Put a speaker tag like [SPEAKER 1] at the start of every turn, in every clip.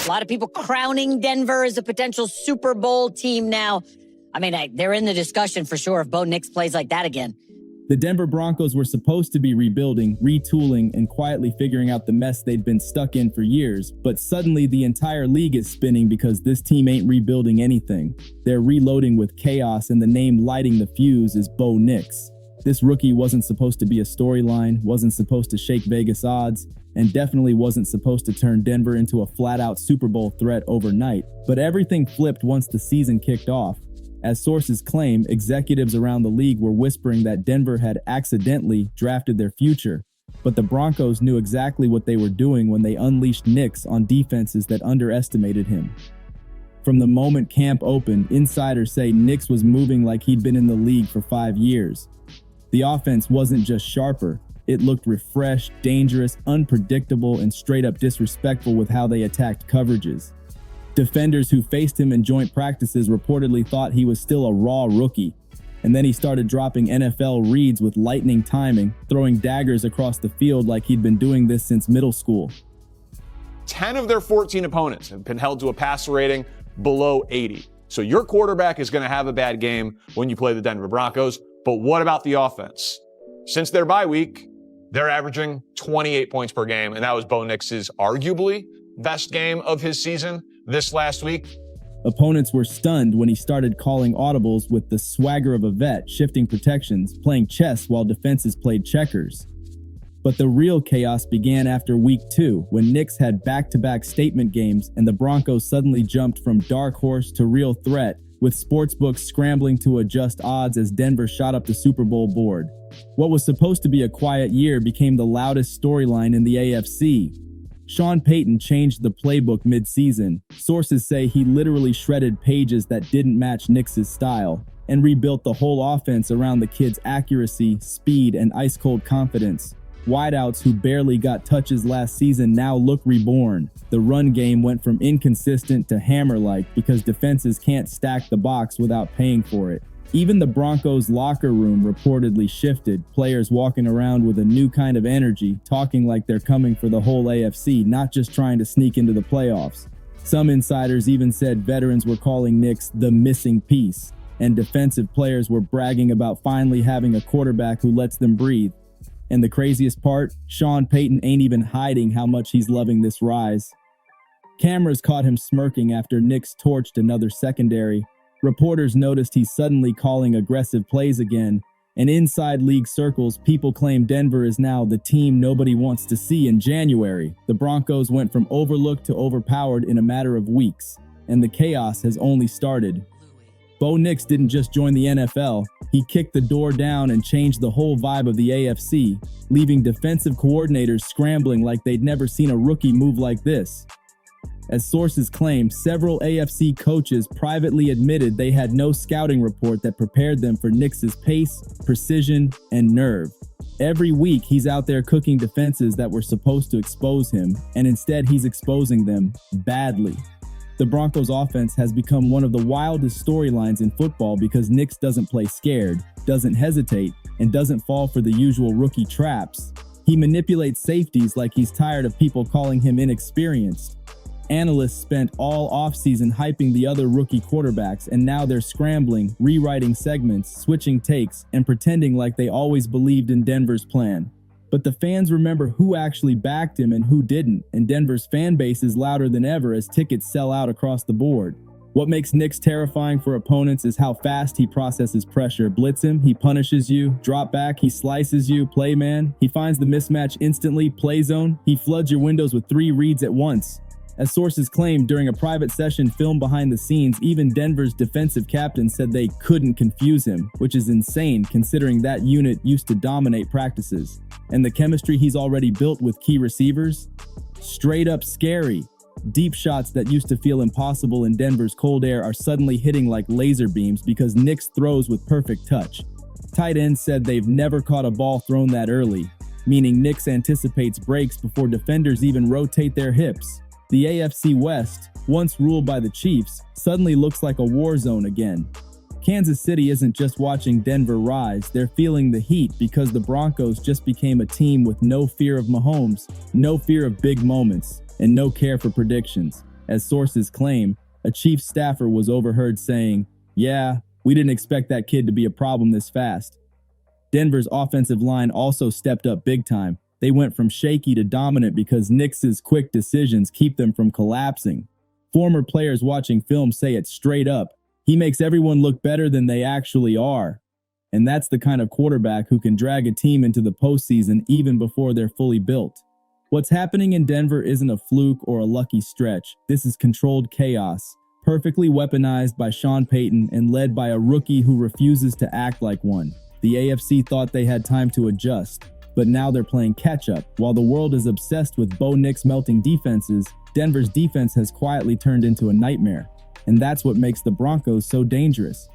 [SPEAKER 1] A lot of people crowning Denver as a potential Super Bowl team now. I mean, they're in the discussion for sure if Bo Nix plays like that again.
[SPEAKER 2] The Denver Broncos were supposed to be rebuilding, retooling, and quietly figuring out the mess they'd been stuck in for years, but suddenly the entire league is spinning because this team ain't rebuilding anything. They're reloading with chaos, and the name lighting the fuse is Bo Nix. This rookie wasn't supposed to be a storyline, wasn't supposed to shake Vegas odds, and definitely wasn't supposed to turn Denver into a flat-out Super Bowl threat overnight. But everything flipped once the season kicked off. As sources claim, executives around the league were whispering that Denver had accidentally drafted their future. But the Broncos knew exactly what they were doing when they unleashed Nix on defenses that underestimated him. From the moment camp opened, insiders say Nix was moving like he'd been in the league for 5 years. The offense wasn't just sharper. It looked refreshed, dangerous, unpredictable, and straight up disrespectful with how they attacked coverages. Defenders who faced him in joint practices reportedly thought he was still a raw rookie. And then he started dropping NFL reads with lightning timing, throwing daggers across the field like he'd been doing this since middle school.
[SPEAKER 3] 10 of their 14 opponents have been held to a passer rating below 80. So your quarterback is going to have a bad game when you play the Denver Broncos. But what about the offense? Since their bye week, they're averaging 28 points per game, and that was Bo Nix's arguably best game of his season this last week.
[SPEAKER 2] Opponents were stunned when he started calling audibles with the swagger of a vet, shifting protections, playing chess while defenses played checkers. But the real chaos began after week 2, when Nix had back-to-back statement games and the Broncos suddenly jumped from dark horse to real threat, with sportsbooks scrambling to adjust odds as Denver shot up the Super Bowl board. What was supposed to be a quiet year became the loudest storyline in the AFC. Sean Payton changed the playbook mid-season. Sources say he literally shredded pages that didn't match Nix's style, and rebuilt the whole offense around the kid's accuracy, speed, and ice-cold confidence. Wideouts who barely got touches last season now look reborn. The run game went from inconsistent to hammer-like because defenses can't stack the box without paying for it. Even the Broncos' locker room reportedly shifted, players walking around with a new kind of energy, talking like they're coming for the whole AFC, not just trying to sneak into the playoffs. Some insiders even said veterans were calling Nix the missing piece, and defensive players were bragging about finally having a quarterback who lets them breathe. And the craziest part, Sean Payton ain't even hiding how much he's loving this rise. Cameras caught him smirking after Nix torched another secondary. Reporters noticed he's suddenly calling aggressive plays again, and inside league circles, people claim Denver is now the team nobody wants to see in January. The Broncos went from overlooked to overpowered in a matter of weeks, and the chaos has only started. Bo Nix didn't just join the NFL, he kicked the door down and changed the whole vibe of the AFC, leaving defensive coordinators scrambling like they'd never seen a rookie move like this. As sources claim, several AFC coaches privately admitted they had no scouting report that prepared them for Nix's pace, precision, and nerve. Every week, he's out there cooking defenses that were supposed to expose him, and instead he's exposing them badly. The Broncos' offense has become one of the wildest storylines in football because Nix doesn't play scared, doesn't hesitate, and doesn't fall for the usual rookie traps. He manipulates safeties like he's tired of people calling him inexperienced. Analysts spent all offseason hyping the other rookie quarterbacks, and now they're scrambling, rewriting segments, switching takes, and pretending like they always believed in Denver's plan. But the fans remember who actually backed him and who didn't, and Denver's fan base is louder than ever as tickets sell out across the board. What makes Nix terrifying for opponents is how fast he processes pressure. Blitz him, he punishes you. Drop back, he slices you. Play man, he finds the mismatch instantly. Play zone, he floods your windows with 3 reads at once. As sources claim, during a private session filmed behind the scenes, even Denver's defensive captain said they couldn't confuse him, which is insane considering that unit used to dominate practices. And the chemistry he's already built with key receivers? Straight up scary. Deep shots that used to feel impossible in Denver's cold air are suddenly hitting like laser beams because Nix throws with perfect touch. Tight ends said they've never caught a ball thrown that early, meaning Nix anticipates breaks before defenders even rotate their hips. The AFC West, once ruled by the Chiefs, suddenly looks like a war zone again. Kansas City isn't just watching Denver rise, they're feeling the heat because the Broncos just became a team with no fear of Mahomes, no fear of big moments, and no care for predictions. As sources claim, a chief staffer was overheard saying, "Yeah, we didn't expect that kid to be a problem this fast." Denver's offensive line also stepped up big time. They went from shaky to dominant because Nix's quick decisions keep them from collapsing. Former players watching film say it straight up. He makes everyone look better than they actually are. And that's the kind of quarterback who can drag a team into the postseason even before they're fully built. What's happening in Denver isn't a fluke or a lucky stretch. This is controlled chaos, perfectly weaponized by Sean Payton and led by a rookie who refuses to act like one. The AFC thought they had time to adjust, but now they're playing catch-up. While the world is obsessed with Bo Nix melting defenses, Denver's defense has quietly turned into a nightmare. And that's what makes the Broncos so dangerous.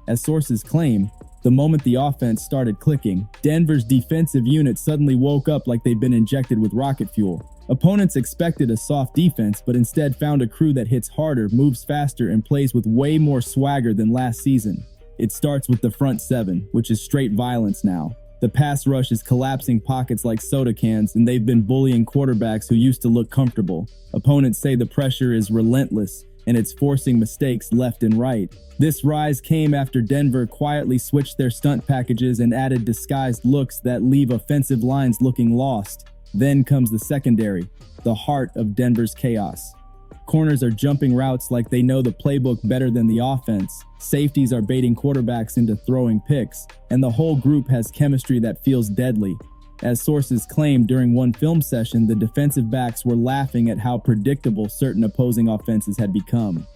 [SPEAKER 2] As sources claim, the moment the offense started clicking, Denver's defensive unit suddenly woke up like they'd been injected with rocket fuel. Opponents expected a soft defense, but instead found a crew that hits harder, moves faster, and plays with way more swagger than last season. It starts with the front seven, which is straight violence now. The pass rush is collapsing pockets like soda cans, and they've been bullying quarterbacks who used to look comfortable. Opponents say the pressure is relentless, and it's forcing mistakes left and right. This rise came after Denver quietly switched their stunt packages and added disguised looks that leave offensive lines looking lost. Then comes the secondary, the heart of Denver's chaos. Corners are jumping routes like they know the playbook better than the offense. Safeties are baiting quarterbacks into throwing picks, and the whole group has chemistry that feels deadly. As sources claimed during one film session, the defensive backs were laughing at how predictable certain opposing offenses had become.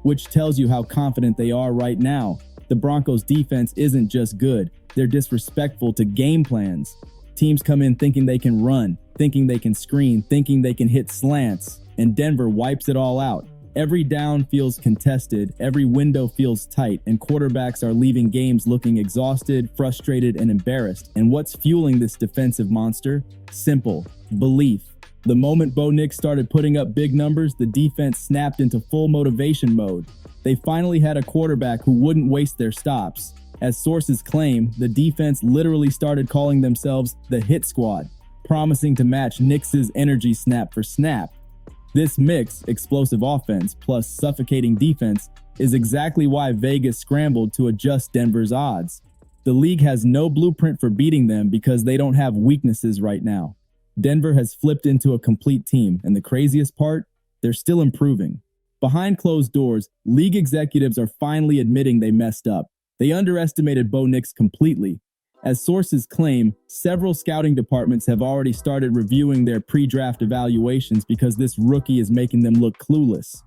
[SPEAKER 2] Which tells you how confident they are right now. The Broncos' defense isn't just good, they're disrespectful to game plans. Teams come in thinking they can run, thinking they can screen, thinking they can hit slants, and Denver wipes it all out. Every down feels contested, every window feels tight, and quarterbacks are leaving games looking exhausted, frustrated, and embarrassed. And what's fueling this defensive monster? Simple: belief. The moment Bo Nix started putting up big numbers, the defense snapped into full motivation mode. They finally had a quarterback who wouldn't waste their stops. As sources claim, the defense literally started calling themselves the Hit Squad, promising to match Nix's energy snap for snap. This mix, explosive offense plus suffocating defense, is exactly why Vegas scrambled to adjust Denver's odds. The league has no blueprint for beating them because they don't have weaknesses right now. Denver has flipped into a complete team, and the craziest part, they're still improving. Behind closed doors, league executives are finally admitting they messed up. They underestimated Bo Nix completely. As sources claim, several scouting departments have already started reviewing their pre-draft evaluations because this rookie is making them look clueless.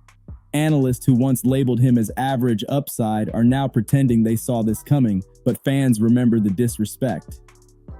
[SPEAKER 2] Analysts who once labeled him as average upside are now pretending they saw this coming, but fans remember the disrespect.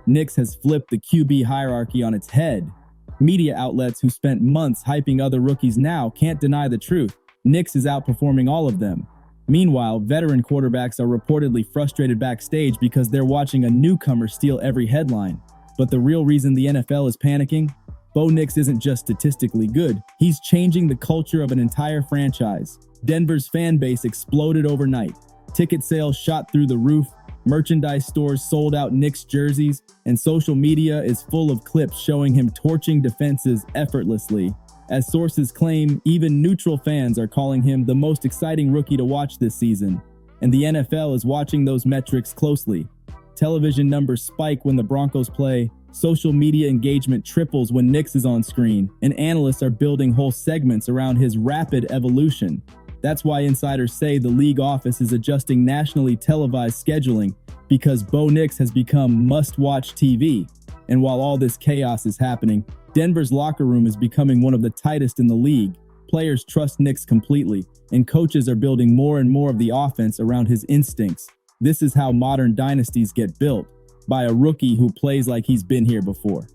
[SPEAKER 2] Nix has flipped the QB hierarchy on its head. Media outlets who spent months hyping other rookies now can't deny the truth. Nix is outperforming all of them. Meanwhile, veteran quarterbacks are reportedly frustrated backstage because they're watching a newcomer steal every headline. But the real reason the NFL is panicking? Bo Nix isn't just statistically good, he's changing the culture of an entire franchise. Denver's fan base exploded overnight. Ticket sales shot through the roof, merchandise stores sold out Nix jerseys, and social media is full of clips showing him torching defenses effortlessly. As sources claim, even neutral fans are calling him the most exciting rookie to watch this season, and the NFL is watching those metrics closely. Television numbers spike when the Broncos play, social media engagement triples when Nix is on screen, and analysts are building whole segments around his rapid evolution. That's why insiders say the league office is adjusting nationally televised scheduling because Bo Nix has become must-watch TV. And while all this chaos is happening, Denver's locker room is becoming one of the tightest in the league. Players trust Nix completely, and coaches are building more and more of the offense around his instincts. This is how modern dynasties get built, by a rookie who plays like he's been here before.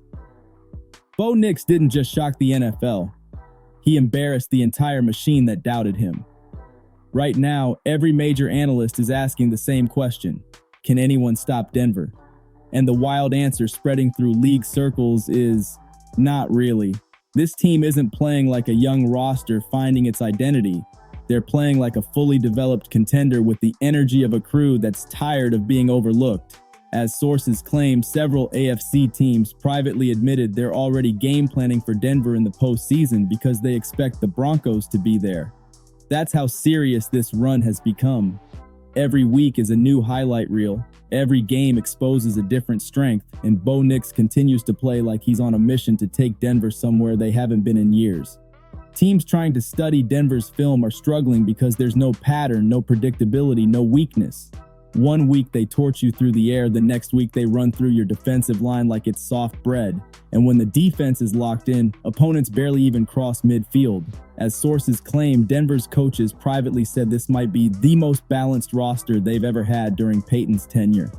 [SPEAKER 2] Bo Nix didn't just shock the NFL. He embarrassed the entire machine that doubted him. Right now, every major analyst is asking the same question: can anyone stop Denver? And the wild answer spreading through league circles is not really. This team isn't playing like a young roster finding its identity. They're playing like a fully developed contender with the energy of a crew that's tired of being overlooked. As sources claim, several AFC teams privately admitted they're already game planning for Denver in the postseason because they expect the Broncos to be there. That's how serious this run has become. Every week is a new highlight reel. Every game exposes a different strength, and Bo Nix continues to play like he's on a mission to take Denver somewhere they haven't been in years. Teams trying to study Denver's film are struggling because there's no pattern, no predictability, no weakness. One week they torch you through the air, the next week they run through your defensive line like it's soft bread. And when the defense is locked in, opponents barely even cross midfield. As sources claim, Denver's coaches privately said this might be the most balanced roster they've ever had during Peyton's tenure.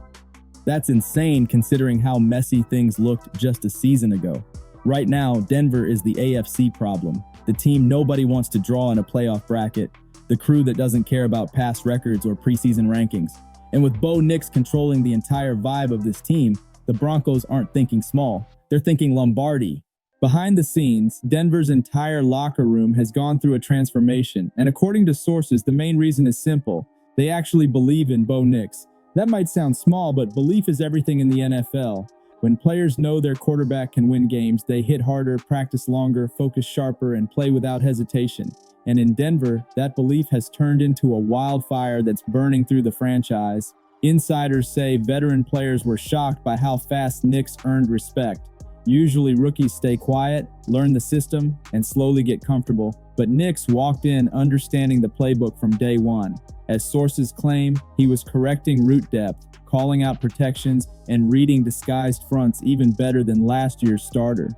[SPEAKER 2] That's insane considering how messy things looked just a season ago. Right now, Denver is the AFC problem. The team nobody wants to draw in a playoff bracket. The crew that doesn't care about past records or preseason rankings. And with Bo Nix controlling the entire vibe of this team, the Broncos aren't thinking small. They're thinking Lombardi. Behind the scenes, Denver's entire locker room has gone through a transformation, and according to sources, the main reason is simple. They actually believe in Bo Nix. That might sound small, but belief is everything in the NFL. When players know their quarterback can win games, they hit harder, practice longer, focus sharper, and play without hesitation. And in Denver, that belief has turned into a wildfire that's burning through the franchise. Insiders say veteran players were shocked by how fast Nix earned respect. Usually rookies stay quiet, learn the system, and slowly get comfortable. But Nix walked in understanding the playbook from day one. As sources claim, he was correcting route depth, calling out protections, and reading disguised fronts even better than last year's starter.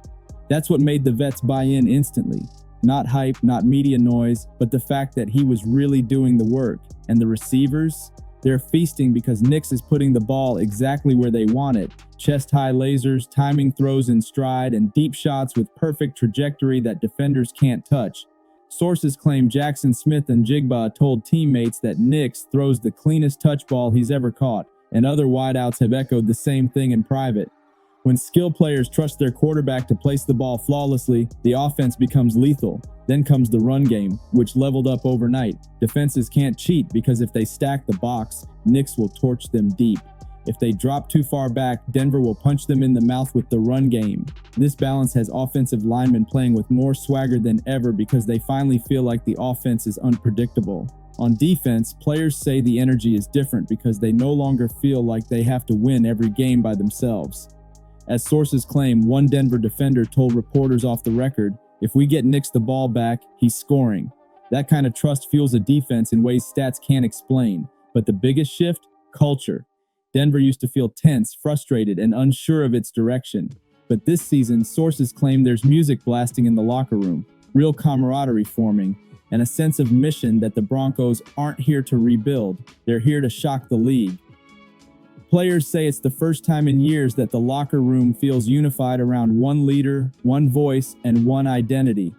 [SPEAKER 2] That's what made the vets buy in instantly. Not hype, not media noise, but the fact that he was really doing the work. And the receivers? They're feasting because Nix is putting the ball exactly where they want it. Chest-high lasers, timing throws in stride, and deep shots with perfect trajectory that defenders can't touch. Sources claim Jackson Smith and Jigba told teammates that Nix throws the cleanest touch ball he's ever caught, and other wideouts have echoed the same thing in private. When skill players trust their quarterback to place the ball flawlessly, the offense becomes lethal. Then comes the run game, which leveled up overnight. Defenses can't cheat because if they stack the box, Nix will torch them deep. If they drop too far back, Denver will punch them in the mouth with the run game. This balance has offensive linemen playing with more swagger than ever because they finally feel like the offense is unpredictable. On defense, players say the energy is different because they no longer feel like they have to win every game by themselves. As sources claim, one Denver defender told reporters off the record, "If we get Nix the ball back, he's scoring." That kind of trust fuels a defense in ways stats can't explain. But the biggest shift? Culture. Denver used to feel tense, frustrated, and unsure of its direction. But this season, sources claim there's music blasting in the locker room, real camaraderie forming, and a sense of mission that the Broncos aren't here to rebuild. They're here to shock the league. Players say it's the first time in years that the locker room feels unified around one leader, one voice, and one identity.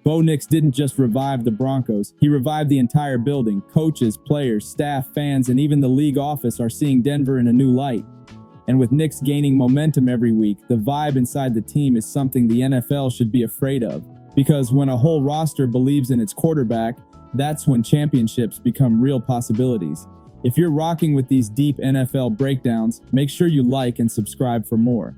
[SPEAKER 2] Bo Nix didn't just revive the Broncos, he revived the entire building. Coaches, players, staff, fans, and even the league office are seeing Denver in a new light. And with Nix gaining momentum every week, the vibe inside the team is something the NFL should be afraid of. Because when a whole roster believes in its quarterback, that's when championships become real possibilities. If you're rocking with these deep NFL breakdowns, make sure you like and subscribe for more.